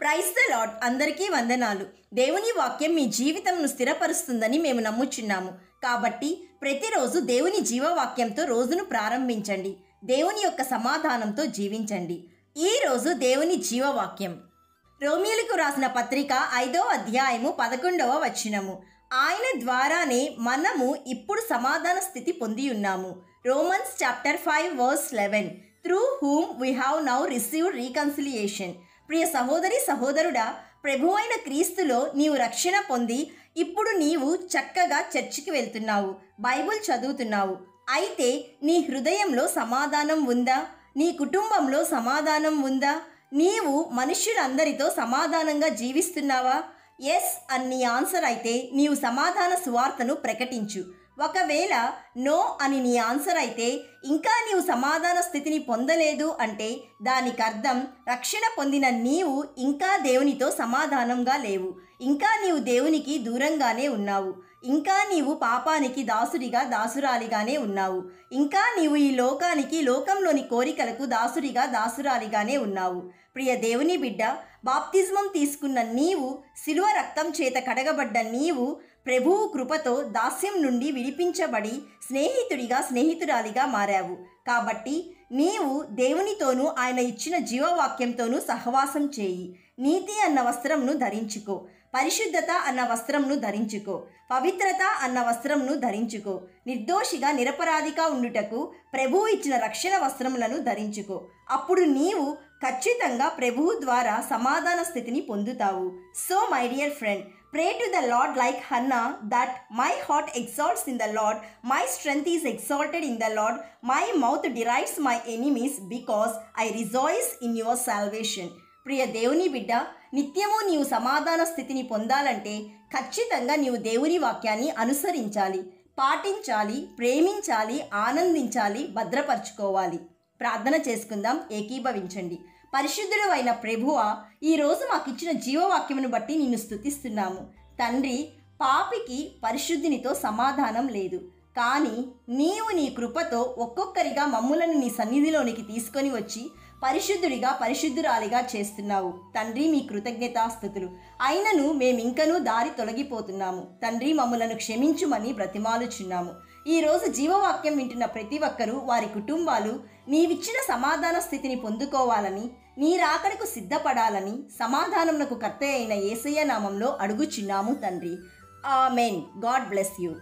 Praise the lord. అందరికీ వందనాలు. దేవుని వాక్యం మీ జీవితంను స్థిరపరుస్తుందని మేము నమ్ముచున్నాము. కాబట్టి ప్రతిరోజు దేవుని జీవవాక్యంతో రోజును ప్రారంభించండి. దేవుని యొక్క సమాధానంతో జీవించండి. ఈరోజు దేవుని జీవవాక్యం రోమీయులకు రాసిన పత్రిక 5వ అధ్యాయము 11వ వచనము. ఆయన ద్వారానే మనము ఇప్పుడు సమాధాన స్థితి పొంది ఉన్నాము. Romans chapter 5 verse 11. Through whom we have now received reconciliation. ప్రియ సహోదరి సహోదరుడా, ప్రభు అయిన క్రీస్తులో నీవు రక్షణ పొంది ఇప్పుడు నీవు చక్కగా చర్చికి వెళ్తున్నావు, బైబుల్ చదువుతున్నావు. అయితే నీ హృదయంలో సమాధానం ఉందా? నీ కుటుంబంలో సమాధానం ఉందా? నీవు మనుష్యులందరితో సమాధానంగా జీవిస్తున్నావా? ఎస్ అని నీ ఆన్సర్ అయితే నీవు సమాధాన సువార్తను ప్రకటించు. ఒకవేళ నో అని నీ ఆన్సర్ అయితే ఇంకా నీవు సమాధాన స్థితిని పొందలేదు అంటే దానికి అర్థం రక్షణ పొందిన నీవు ఇంకా దేవునితో సమాధానంగా లేవు. ఇంకా నీవు దేవునికి దూరంగానే ఉన్నావు. ఇంకా నీవు పాపానికి దాసుడిగా దాసురాలిగానే ఉన్నావు. ఇంకా నీవు ఈ లోకానికి, లోకంలోని కోరికలకు దాసుడిగా దాసురాలిగానే ఉన్నావు. ప్రియ దేవుని బిడ్డ, బాప్తిజమం తీసుకున్న నీవు, శిలువ రక్తం చేత కడగబడ్డ నీవు ప్రభువు కృపతో దాస్యం నుండి విడిపించబడి స్నేహితుడిగా, స్నేహితురాలిగా మారావు. కాబట్టి నీవు దేవునితోనూ ఆయన ఇచ్చిన జీవవాక్యంతోనూ సహవాసం చేయి. నీతి అన్న వస్త్రంను ధరించుకో. పరిశుద్ధత అన్న వస్త్రంను ధరించుకో. పవిత్రత అన్న వస్త్రంను ధరించుకో. నిర్దోషిగా, నిరపరాధిగా ఉండుటకు ప్రభువు ఇచ్చిన రక్షణ వస్త్రములను ధరించుకో. అప్పుడు నీవు ఖచ్చితంగా ప్రభువు ద్వారా సమాధాన స్థితిని పొందుతావు. So my dear friend, pray to the Lord like Hannah, that my heart exalts in the Lord, my strength is exalted in the Lord, my mouth derides my enemies, because I rejoice in your salvation. ప్రియ దేవుని బిడ్డ, నిత్యము నీవు సమాధాన స్థితిని పొందాలంటే ఖచ్చితంగా నీవు దేవుని వాక్యాన్ని అనుసరించాలి, పాటించాలి, ప్రేమించాలి, ఆనందించాలి, భద్రపరచుకోవాలి. ప్రార్థన చేసుకుందాం, ఏకీభవించండి. పరిశుద్ధుడు అయిన ప్రభువా, ఈరోజు మాకిచ్చిన జీవవాక్యమును బట్టి నిన్ను స్తుతిస్తున్నాము. తండ్రి, పాపికి పరిశుద్ధినితో సమాధానం లేదు, కానీ నీవు నీ కృపతో ఒక్కొక్కరిగా మమ్ములను నీ సన్నిధిలోనికి తీసుకొని వచ్చి పరిశుద్ధుడిగా, పరిశుద్ధురాలిగా చేస్తున్నావు. తండ్రి, మీ కృతజ్ఞతాస్తుతులు. అయినను మేమింకనూ దారి తొలగిపోతున్నాము. తండ్రి, మమ్ములను క్షమించుమని బ్రతిమాలుచున్నాము. ఈరోజు జీవవాక్యం వింటున్న ప్రతి ఒక్కరూ, వారి కుటుంబాలు నీవిచ్చిన సమాధాన స్థితిని పొందుకోవాలని, నీ రాకడకు సిద్ధపడాలని సమాధానమునకు కర్త అయిన యేసయ్య నామంలో అడుగుచున్నాము తండ్రి. ఆమెన్. God bless you.